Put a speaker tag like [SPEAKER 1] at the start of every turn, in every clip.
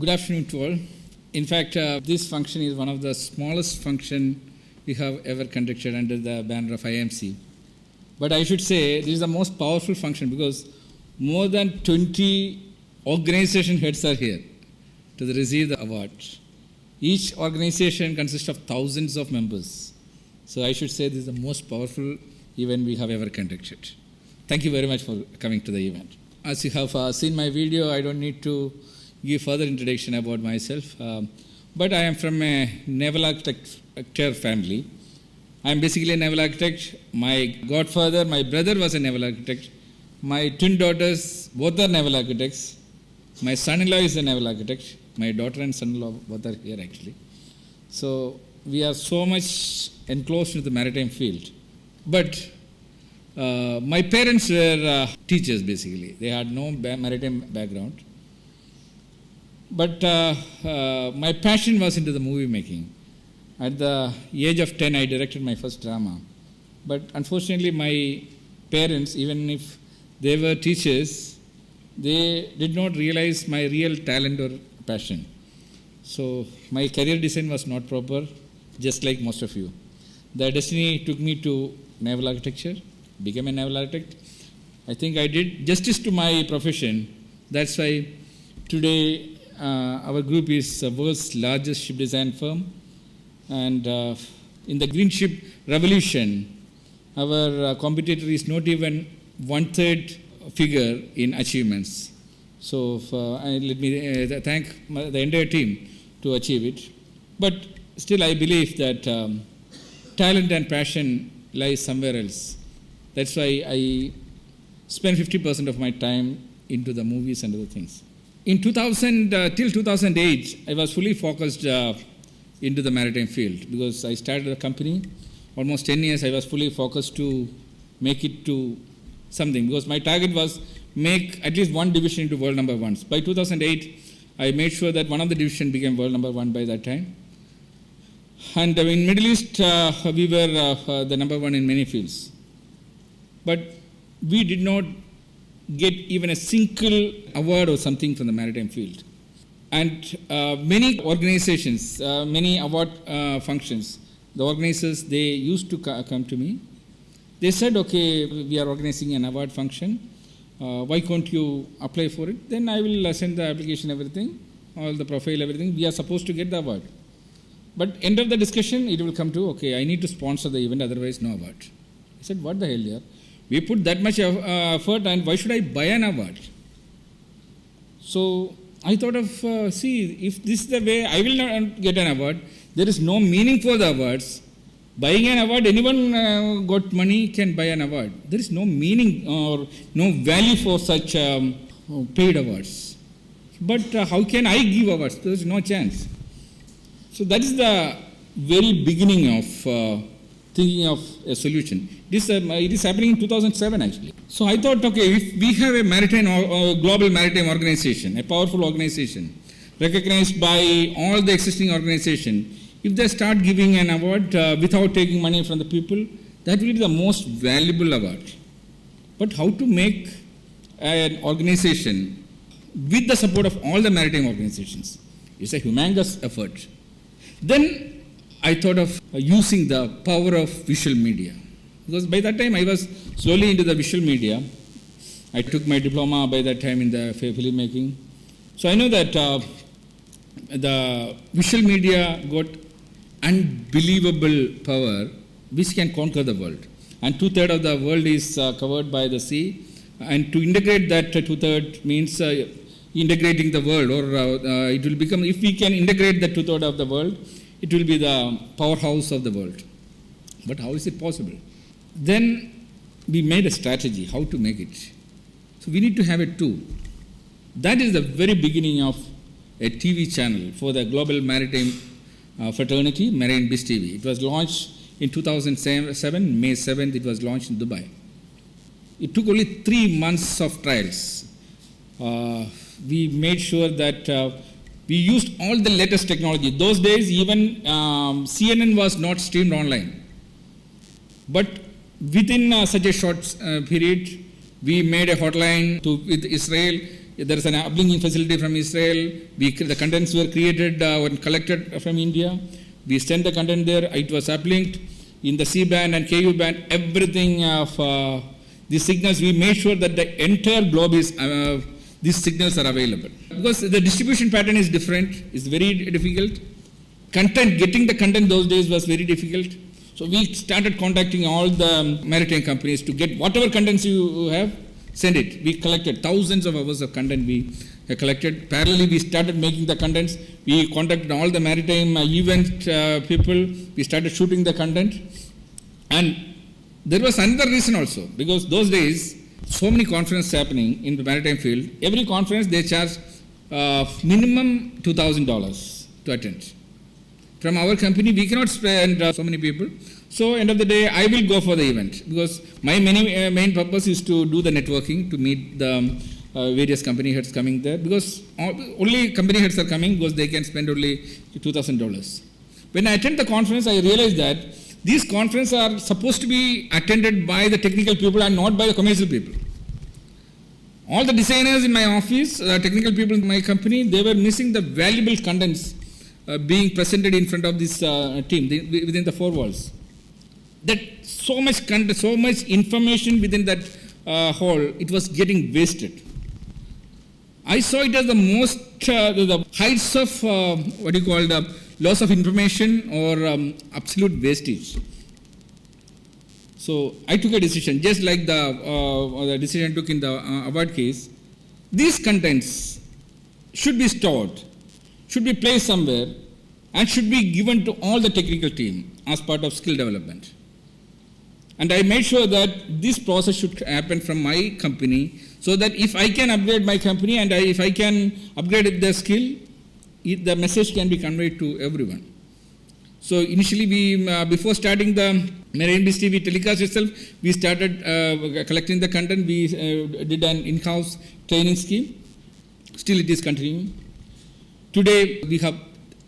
[SPEAKER 1] Good afternoon to all. In fact, this function is one of the smallest function we have ever conducted under the banner of IMC. But I should say this is the most powerful function because more than 20 organization heads are here to receive the award. Each organization consists of thousands of members. So I should say this is the most powerful event we have ever conducted. Thank you very much for coming to the event. As you have seen my video, I don't need to give further introduction about myself. But I am from a naval architecture family. I am basically a naval architect. My godfather, my brother was a naval architect. My twin daughters, both are naval architects. My son-in-law is a naval architect. My daughter and son-in-law both are here actually. So we are so much enclosed in the maritime field. But my parents were teachers basically. They had no maritime background. But my passion was into the movie making. At the age of 10, I directed my first drama. But unfortunately, my parents, even if they were teachers, they did not realize my real talent or passion. So my career design was not proper, just like most of you. The destiny took me to naval architecture, became a naval architect. I think I did justice to my profession. That's why today our group is the world's largest ship design firm. And in the green ship revolution, our competitor is not even one-third figure in achievements. So let me thank the entire team to achieve it. But still I believe that talent and passion lies somewhere else. That's why I spend 50% of my time into the movies and other things. In 2000 till 2008, I was fully focused into the maritime field because I started a company. Almost 10 years I was fully focused to make it to something because my target was make at least one division into world number ones. By 2008, I made sure that one of the division became world number one by that time. And in Middle East, we were the number one in many fields. But we did not get even a single award or something from the maritime field. And many organizations, many award functions, the organizers, they used to come to me. They said, okay, we are organizing an award function. Why can't you apply for it? Then I will send the application, everything, all the profile, everything. We are supposed to get the award. But end of the discussion, it will come to, okay, I need to sponsor the event, otherwise no award. I said, what the hell, yeah? We put that much effort and why should I buy an award? So I thought of, if this is the way I will not get an award, there is no meaning for the awards. Buying an award, anyone got money can buy an award. There is no meaning or no value for such paid awards. But how can I give awards? There is no chance. So that is the very beginning of thinking of a solution. It is happening in 2007 actually. So I thought, okay, if we have a maritime global maritime organization, a powerful organization, recognized by all the existing organizations, if they start giving an award without taking money from the people, that will be the most valuable award. But how to make an organization with the support of all the maritime organizations? It's a humongous effort. Then I thought of using the power of visual media. Because by that time I was slowly into the visual media. I took my diploma by that time in the filmmaking. So I know that the visual media got unbelievable power which can conquer the world. And 2/3 of the world is covered by the sea. And to integrate that 2/3 means integrating the world, or it will become, if we can integrate the 2/3 of the world, it will be the powerhouse of the world. But how is it possible? Then we made a strategy how to make it. So we need to have a tool. That is the very beginning of a TV channel for the global maritime fraternity, Marine Biz TV. It was launched in 2007, May 7th, it was launched in Dubai. It took only 3 months of trials. We made sure that we used all the latest technology. Those days, even CNN was not streamed online. But within such a short period, we made a hotline with Israel There is an uplinking facility from Israel. The contents were created and collected from India. We sent the content there. It was uplinked in the C-band and KU band. Everything of these signals, we made sure that the entire globe is, these signals are available. Because the distribution pattern is different. It's very difficult. Getting the content those days was very difficult. So we started contacting all the maritime companies to get whatever contents you have, send it. We collected thousands of hours of content we collected. Parallelly, we started making the contents. We contacted all the maritime event people. We started shooting the content. And there was another reason also, because those days, so many conferences happening in the maritime field. Every conference, they charge minimum $2,000 to attend. From our company, we cannot spend so many people. So, end of the day, I will go for the event because my main purpose is to do the networking, to meet the various company heads coming there, because only company heads are coming because they can spend only $2,000. When I attend the conference, I realized that these conferences are supposed to be attended by the technical people and not by the commercial people. All the designers in my office, technical people in my company, they were missing the valuable contents being presented in front of this team within the four walls. That so much content, so much information within that hall, it was getting wasted. I saw it as the most, the heights of loss of information or absolute wastage. So I took a decision, just like the decision I took in the award case. These contents should be stored, should be placed somewhere, and should be given to all the technical team as part of skill development. And I made sure that this process should happen from my company, so that if I can upgrade my company and if I can upgrade the skill, the message can be conveyed to everyone. So initially, before starting the Marine Biz TV telecast itself, we started collecting the content. We did an in-house training scheme. Still, it is continuing. Today, we have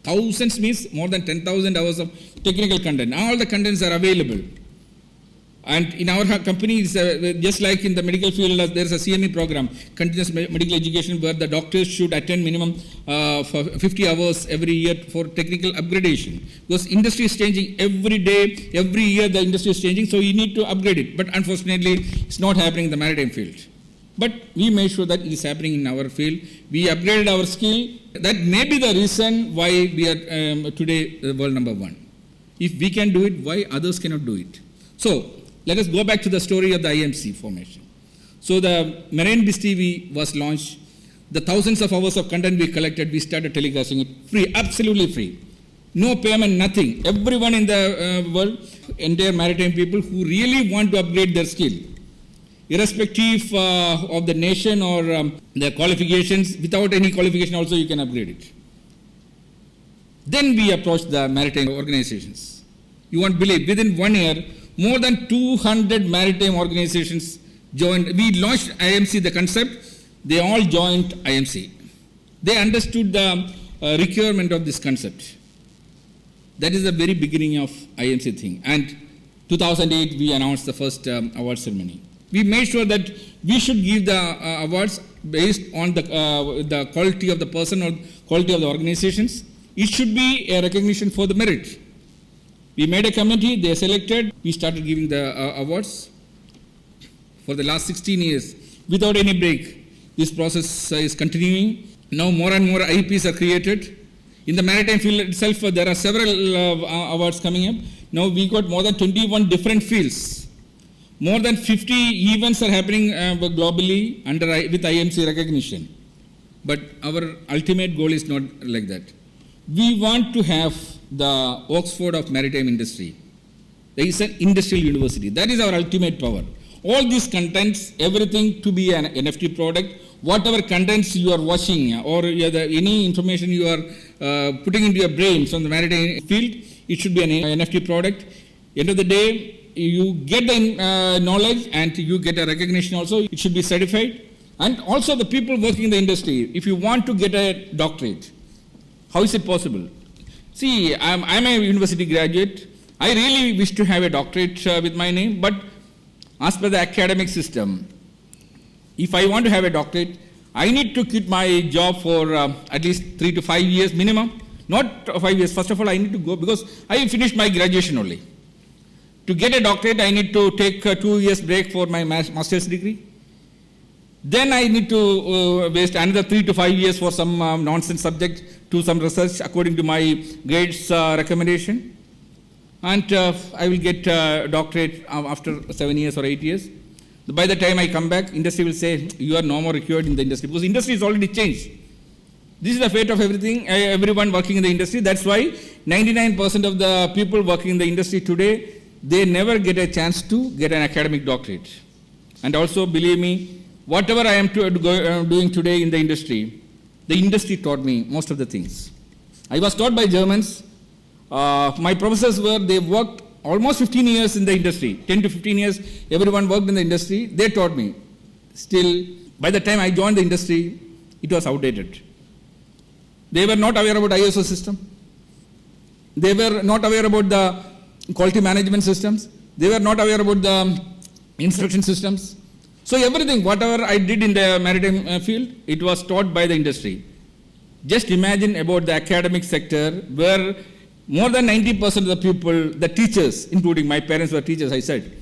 [SPEAKER 1] thousands, means more than 10,000 hours of technical content. All the contents are available. And in our company, just like in the medical field, there is a CME program, continuous medical education, where the doctors should attend minimum for 50 hours every year for technical upgradation. Because industry is changing every day, every year the industry is changing, so you need to upgrade it. But unfortunately, it's not happening in the maritime field. But we made sure that it is happening in our field. We upgraded our skill. That may be the reason why we are today the world number one. If we can do it, why others cannot do it? So, let us go back to the story of the IMC formation. So the Marine Biz TV was launched. The thousands of hours of content we collected, we started telecasting it free, absolutely free. No payment, nothing. Everyone in the world, entire maritime people who really want to upgrade their skill, irrespective of the nation or their qualifications, without any qualification also you can upgrade it. Then we approached the maritime organizations. You won't believe, within 1 year, more than 200 maritime organizations joined. We launched IMC, the concept. They all joined IMC. They understood the requirement of this concept. That is the very beginning of IMC thing. And 2008, we announced the first award ceremony. We made sure that we should give the awards based on the quality of the person or quality of the organizations. It should be a recognition for the merit. We made a committee, they selected, we started giving the awards. For the last 16 years, without any break, this process is continuing. Now more and more IPs are created. In the maritime field itself, there are several awards coming up. Now we got more than 21 different fields. More than 50 events are happening globally with IMC recognition. But our ultimate goal is not like that. We want to have the Oxford of maritime industry. There is an industrial university. That is our ultimate power. All these contents, everything to be an NFT product, whatever contents you are watching or any information you are putting into your brain from the maritime field, it should be an NFT product. End of the day, you get the knowledge and you get a recognition also. It should be certified. And also the people working in the industry, if you want to get a doctorate, how is it possible? See, I'm a university graduate. I really wish to have a doctorate with my name, but as per the academic system, if I want to have a doctorate, I need to quit my job for at least 3 to 5 years minimum. Not 5 years. First of all, I need to go because I finished my graduation only. To get a doctorate, I need to take a 2 years break for my master's degree. Then I need to waste another 3 to 5 years for some nonsense subject to some research according to my grades recommendation. And I will get a doctorate after 7 years or 8 years. By the time I come back, industry will say, you are no more required in the industry because industry is already changed. This is the fate of everyone working in the industry. That's why 99% of the people working in the industry today, they never get a chance to get an academic doctorate. And also, believe me, whatever I am doing today in the industry taught me most of the things. I was taught by Germans. My professors they worked almost 15 years in the industry. 10 to 15 years, everyone worked in the industry. They taught me. Still, by the time I joined the industry, it was outdated. They were not aware about ISO system. They were not aware about the quality management systems. They were not aware about the instruction systems. So everything, whatever I did in the maritime field, it was taught by the industry. Just imagine about the academic sector where more than 90% of the people, the teachers, including my parents were teachers, I said,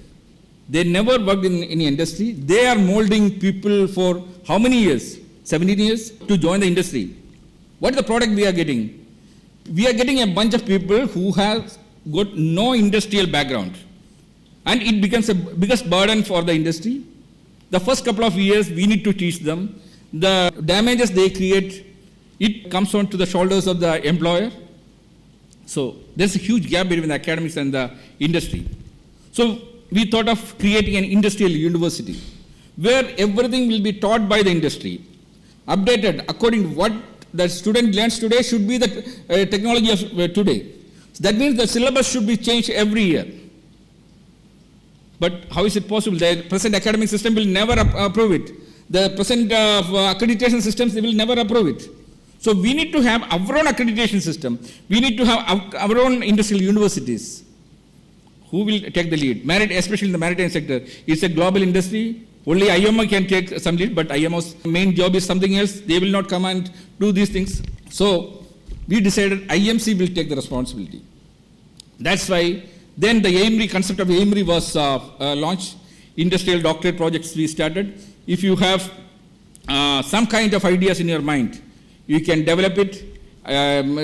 [SPEAKER 1] they never worked in any industry. They are molding people for how many years? 17 years to join the industry. What is the product we are getting? We are getting a bunch of people who have got no industrial background. And it becomes a biggest burden for the industry. The first couple of years, we need to teach them. The damages they create, it comes on to the shoulders of the employer. So there's a huge gap between the academics and the industry. So we thought of creating an industrial university where everything will be taught by the industry, updated according to what the student learns today should be the technology of today. So that means the syllabus should be changed every year. But how is it possible? The present academic system will never approve it. The present accreditation systems, they will never approve it. So we need to have our own accreditation system. We need to have our own industrial universities. Who will take the lead? Especially in the maritime sector. It's a global industry. Only IMO can take some lead, but IMO's main job is something else. They will not come and do these things. So we decided IMC will take the responsibility. That's why then the IMRI concept of IMRI was launched. Industrial doctorate projects we started. If you have some kind of ideas in your mind, you can develop it.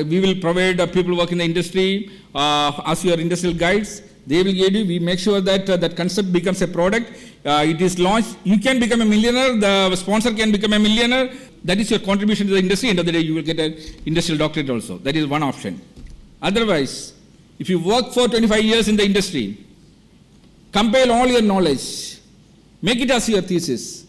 [SPEAKER 1] We will provide people who work in the industry as your industrial guides. They will guide you. We make sure that that concept becomes a product. It is launched. You can become a millionaire. The sponsor can become a millionaire. That is your contribution to the industry. End of the day, you will get an industrial doctorate also. That is one option. Otherwise, if you work for 25 years in the industry, compile all your knowledge, make it as your thesis.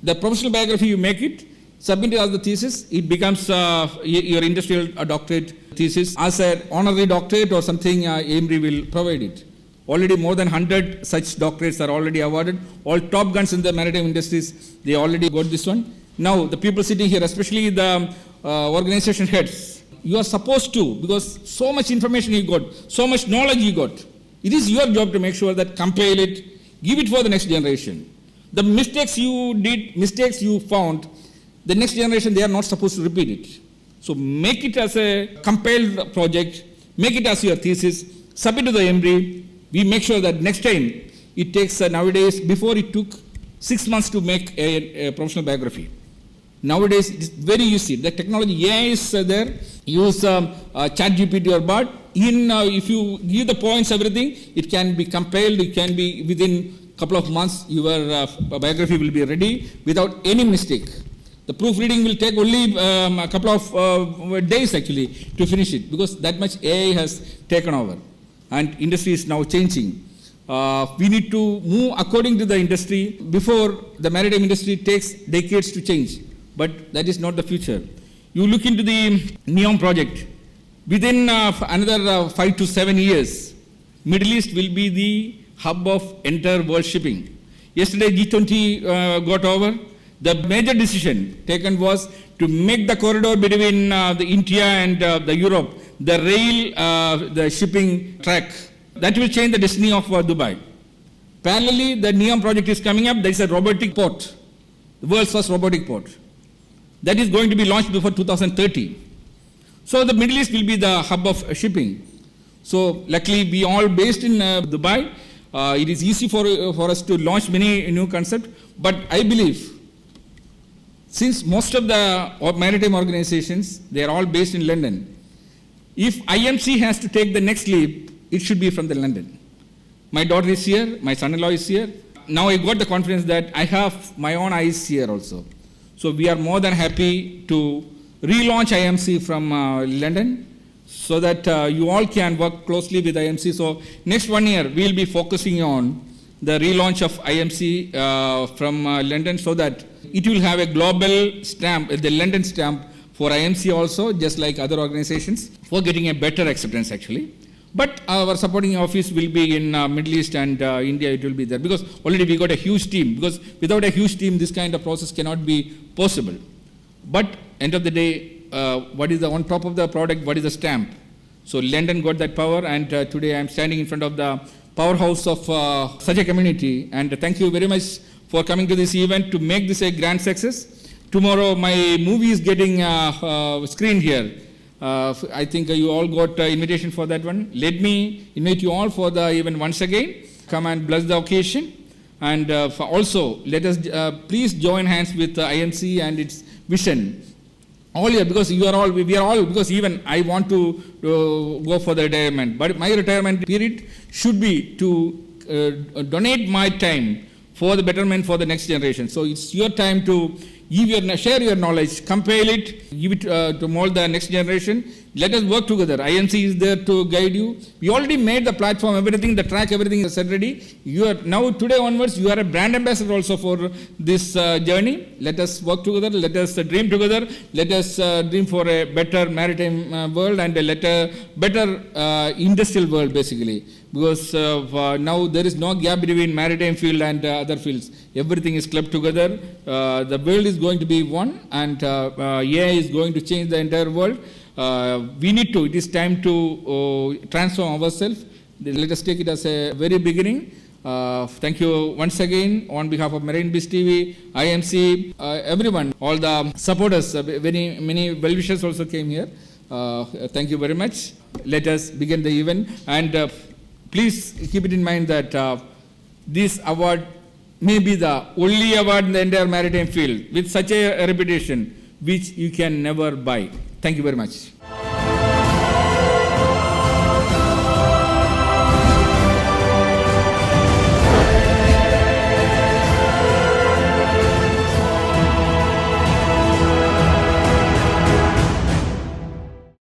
[SPEAKER 1] The professional biography, you make it, submit it as the thesis, it becomes your industrial doctorate thesis. As an honorary doctorate or something, IMRI will provide it. Already more than 100 such doctorates are already awarded. All top guns in the maritime industries, they already got this one. Now, the people sitting here, especially the organization heads, you are supposed to, because so much information you got, so much knowledge you got, it is your job to make sure that compile it, give it for the next generation. The mistakes you did, mistakes you found, the next generation, they are not supposed to repeat it. So make it as a compiled project, make it as your thesis, submit to the IMRI. We make sure that next time it takes nowadays, before it took 6 months to make a professional biography. Nowadays, it's very easy. The technology, AI is there. Use ChatGPT or BART. If you give the points, everything, it can be compiled. It can be within a couple of months, your biography will be ready without any mistake. The proofreading will take only a couple of days actually to finish it because that much AI has taken over and industry is now changing. We need to move according to the industry before the maritime industry takes decades to change. But that is not the future. You look into the NEOM project. Within another 5 to 7 years, Middle East will be the hub of entire world shipping. Yesterday G20 got over. The major decision taken was to make the corridor between the India and the Europe, the rail, the shipping track. That will change the destiny of Dubai. Parallelly, the NEOM project is coming up. There is a robotic port, the world's first robotic port. that is going to be launched before 2030. So the Middle East will be the hub of shipping. So luckily we all based in Dubai. It is easy for us to launch many new concepts, but I believe since most of the maritime organizations, they are all based in London, if IMC has to take the next leap, it should be from the London. My daughter is here, my son-in-law is here. Now I got the confidence that I have my own eyes here also. So we are more than happy to relaunch IMC from London so that you all can work closely with IMC. So next 1 year, we will be focusing on the relaunch of IMC from London so that it will have a global stamp, the London stamp for IMC also, just like other organizations, for getting a better acceptance actually. But our supporting office will be in Middle East and India, it will be there. Because already we got a huge team. Because without a huge team, this kind of process cannot be possible. But end of the day, what is on top of the product, what is the stamp? So London got that power, and today I am standing in front of the powerhouse of such a community. And thank you very much for coming to this event to make this a grand success. Tomorrow my movie is getting screened here. I think you all got invitation for that one. Let me invite you all for the event once again. Come and bless the occasion. And also, let us please join hands with IMC and its vision. All here, because we are all, because even I want to go for the retirement. But my retirement period should be to donate my time for the betterment for the next generation. So it's your time to share your knowledge, compile it, give it to mold the next generation. Let us work together. IMC is there to guide you. We already made the platform, everything, the track, everything is set ready. You are now, today onwards, you are a brand ambassador also for this journey. Let us work together. Let us dream together. Let us dream for a better maritime world and a better industrial world, basically. Because now there is no gap between maritime field and other fields. Everything is clubbed together. The world is going to be one, and AI is going to change the entire world. It is time to transform ourselves. Let us take it as a very beginning. Thank you once again on behalf of Marine Biz TV, IMC, everyone, all the supporters, many well-wishers also came here. Thank you very much. Let us begin the event, and please keep it in mind that this award may be the only award in the entire maritime field with such a reputation which you can never buy. Thank you very much.